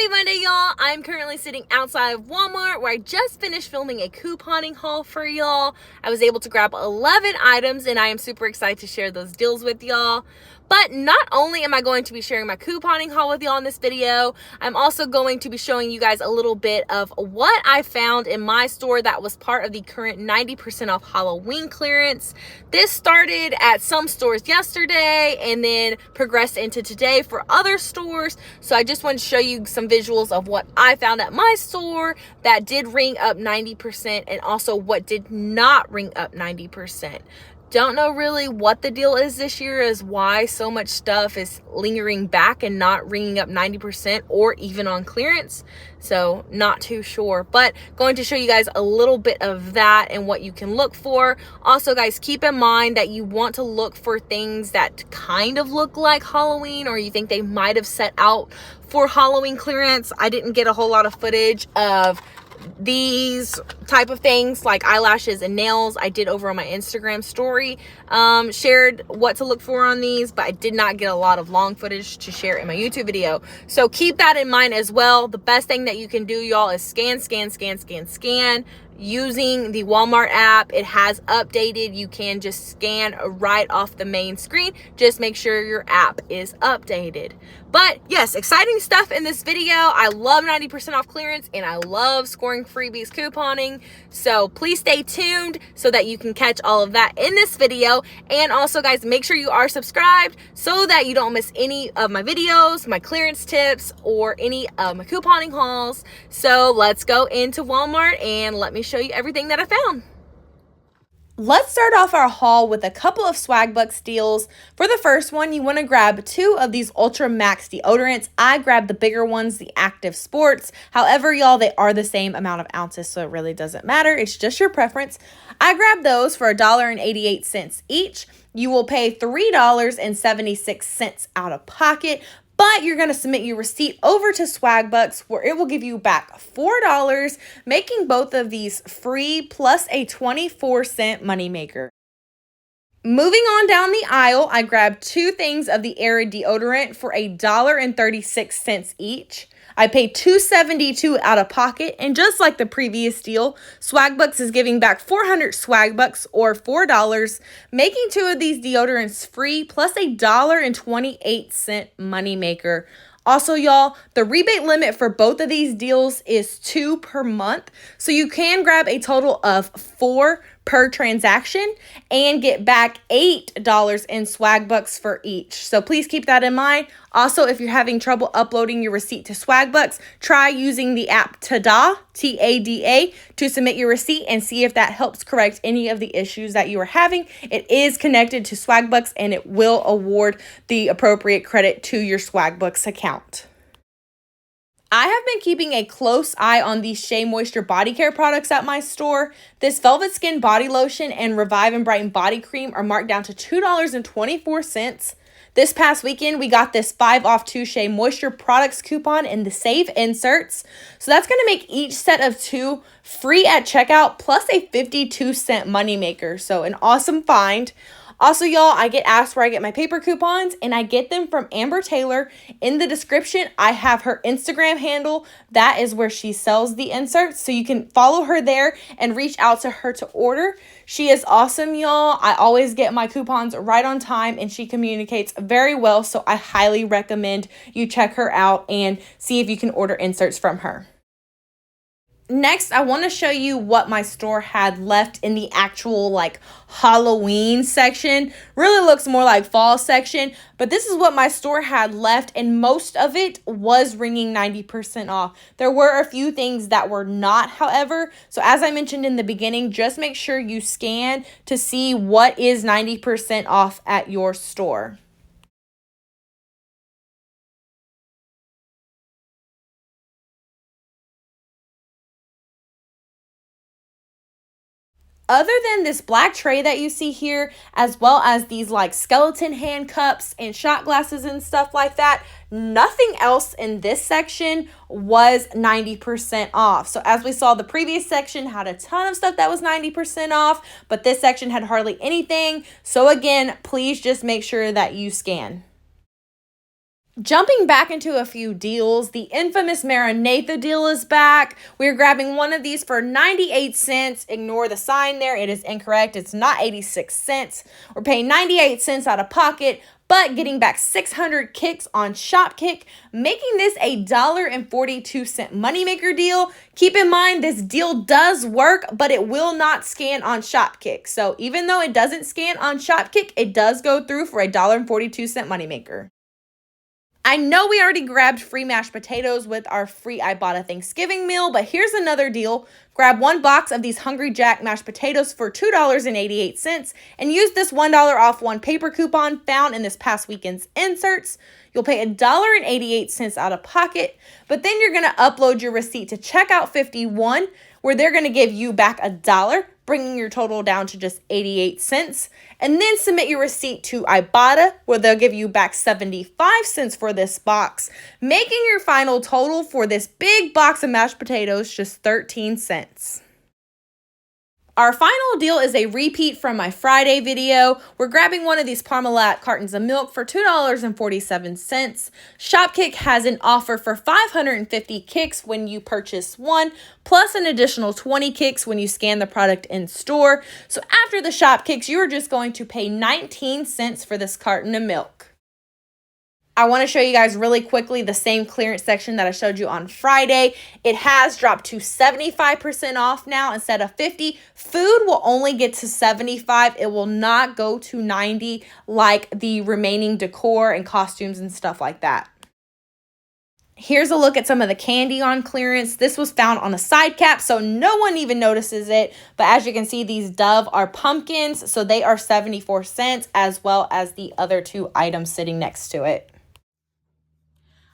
Happy Monday, y'all. I'm currently sitting outside of Walmart where I just finished filming a couponing haul for y'all. I was able to grab 11 items and I am super excited to share those deals with y'all. But not only am I going to be sharing my couponing haul with y'all in this video, I'm also going to be showing you guys a little bit of what I found in my store that was part of the current 90% off Halloween clearance. This started at some stores yesterday and then progressed into today for other stores. So I just wanted to show you some visuals of what I found at my store that did ring up 90% and also what did not ring up 90%. Don't know really what the deal is this year as why so much stuff is lingering back and not ringing up 90% or even on clearance. So not too sure, but going to show you guys a little bit of that and what you can look for. Also, guys, keep in mind that you want to look for things that kind of look like Halloween or you think they might have set out for Halloween clearance. I didn't get a whole lot of footage of these type of things like eyelashes and nails. I did over on my Instagram story, shared what to look for on these, but I did not get a lot of long footage to share in my YouTube video. So keep that in mind as well. The best thing that you can do, y'all, is scan using the Walmart app. It has updated. You can just scan right off the main screen. Just make sure your app is updated. But yes, exciting stuff in this video. I love 90% off clearance and I love scoring freebies couponing. So please stay tuned so that you can catch all of that in this video. And also, guys, make sure you are subscribed so that you don't miss any of my videos, my clearance tips, or any of my couponing hauls. So let's go into Walmart and let me show you everything that I found. Let's start off our haul with a couple of Swagbucks deals. For the first one, you want to grab 2 of these Ultra Max Deodorants. I grabbed the bigger ones, the Active Sports. However, y'all, they are the same amount of ounces, so it really doesn't matter. It's just your preference. I grabbed those for $1.88 each. You will pay $3.76 out of pocket. But you're going to submit your receipt over to Swagbucks where it will give you back $4, making both of these free plus a 24-cent moneymaker. Moving on down the aisle, I grabbed 2 things of the Arid deodorant for $1.36 each. I paid $2.72 out of pocket, and just like the previous deal, Swagbucks is giving back 400 Swagbucks or $4, making 2 of these deodorants free plus a $1.28 moneymaker. Also, y'all, the rebate limit for both of these deals is 2 per month, so you can grab a total of 4 per transaction and get back $8 in Swagbucks for each. So please keep that in mind. Also, if you're having trouble uploading your receipt to Swagbucks, try using the app Tada, T-A-D-A, to submit your receipt and see if that helps correct any of the issues that you are having. It is connected to Swagbucks and it will award the appropriate credit to your Swagbucks account. I have been keeping a close eye on these Shea Moisture body care products at my store. This Velvet Skin Body Lotion and Revive and Brighten Body Cream are marked down to $2.24. This past weekend, we got this 5 off 2 Shea Moisture products coupon in the Save inserts. So that's going to make each set of 2 free at checkout plus a 52-cent moneymaker. So an awesome find. Also, y'all, I get asked where I get my paper coupons, and I get them from Amber Taylor. In the description, I have her Instagram handle. That is where she sells the inserts, so you can follow her there and reach out to her to order. She is awesome, y'all. I always get my coupons right on time, and she communicates very well, so I highly recommend you check her out and see if you can order inserts from her. Next, I want to show you what my store had left in the actual Halloween section. Really looks more like fall section, but this is what my store had left, and most of it was ringing 90% off. There were a few things that were not, however. So as I mentioned in the beginning, just make sure you scan to see what is 90% off at your store. Other than this black tray that you see here, as well as these skeleton hand cups and shot glasses and stuff like that, nothing else in this section was 90% off. So as we saw, the previous section had a ton of stuff that was 90% off, but this section had hardly anything. So again, please just make sure that you scan. Jumping back into a few deals, the infamous Marinatha deal is back. We're grabbing one of these for 98 cents. Ignore the sign there. It is incorrect. It's not 86 cents. We're paying 98 cents out of pocket, but getting back 600 kicks on Shopkick, making this a $1.42 moneymaker deal. Keep in mind, this deal does work, but it will not scan on Shopkick. So even though it doesn't scan on Shopkick, it does go through for a $1.42 moneymaker. I know we already grabbed free mashed potatoes with our free Ibotta Thanksgiving meal, but here's another deal. Grab one box of these Hungry Jack mashed potatoes for $2.88 and use this $1 off one paper coupon found in this past weekend's inserts. You'll pay $1.88 out of pocket, but then you're going to upload your receipt to Checkout 51, where they're going to give you back $1, bringing your total down to just 88 cents. And then submit your receipt to Ibotta, where they'll give you back 75 cents for this box, making your final total for this big box of mashed potatoes just 13 cents. Our final deal is a repeat from my Friday video. We're grabbing one of these Parmalat cartons of milk for $2.47. Shopkick has an offer for 550 kicks when you purchase one, plus an additional 20 kicks when you scan the product in store. So after the shop kicks, you're just going to pay 19 cents for this carton of milk. I want to show you guys really quickly the same clearance section that I showed you on Friday. It has dropped to 75% off now instead of 50. Food will only get to 75. It will not go to 90 like the remaining decor and costumes and stuff like that. Here's a look at some of the candy on clearance. This was found on a side cap, so no one even notices it. But as you can see, these Dove are pumpkins, so they are 74 cents, as well as the other two items sitting next to it.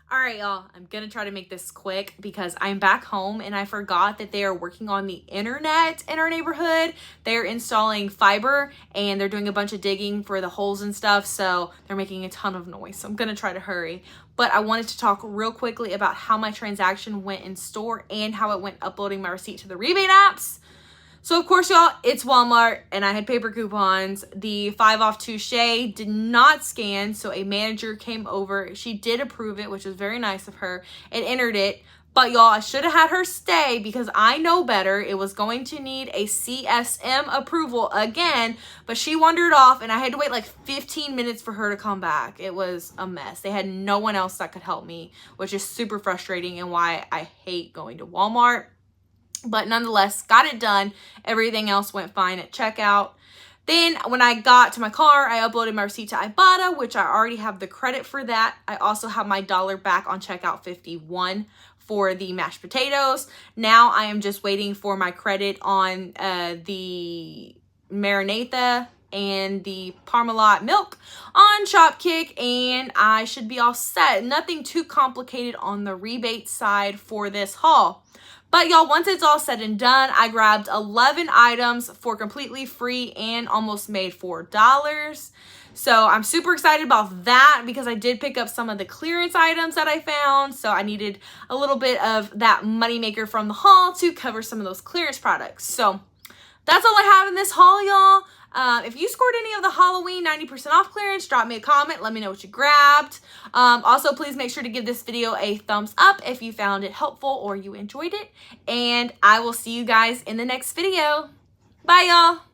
All right, y'all, I'm going to try to make this quick because I'm back home and I forgot that they are working on the internet in our neighborhood. They're installing fiber and they're doing a bunch of digging for the holes and stuff, so they're making a ton of noise. So I'm going to try to hurry. But I wanted to talk real quickly about how my transaction went in store and how it went uploading my receipt to the rebate apps. So, of course, y'all, it's Walmart, and I had paper coupons. The 5 off 2 Shea did not scan, so a manager came over. She did approve it, which was very nice of her, and entered it. But, y'all, I should have had her stay because I know better. It was going to need a CSM approval again, but she wandered off, and I had to wait like 15 minutes for her to come back. It was a mess. They had no one else that could help me, which is super frustrating and why I hate going to Walmart. But nonetheless, got it done. Everything else went fine at checkout. Then when I got to my car, I uploaded my receipt to Ibotta, which I already have the credit for that. I also have my $1 back on Checkout 51 for the mashed potatoes. Now I am just waiting for my credit on the Marinatha and the Parmalat milk on Shopkick, and I should be all set. Nothing too complicated on the rebate side for this haul. But y'all, once it's all said and done, I grabbed 11 items for completely free and almost made $4. So I'm super excited about that because I did pick up some of the clearance items that I found. So I needed a little bit of that moneymaker from the haul to cover some of those clearance products. So that's all I have in this haul, y'all. If you scored any of the Halloween 90% off clearance, drop me a comment. Let me know what you grabbed. Also, please make sure to give this video a thumbs up if you found it helpful or you enjoyed it. And I will see you guys in the next video. Bye, y'all.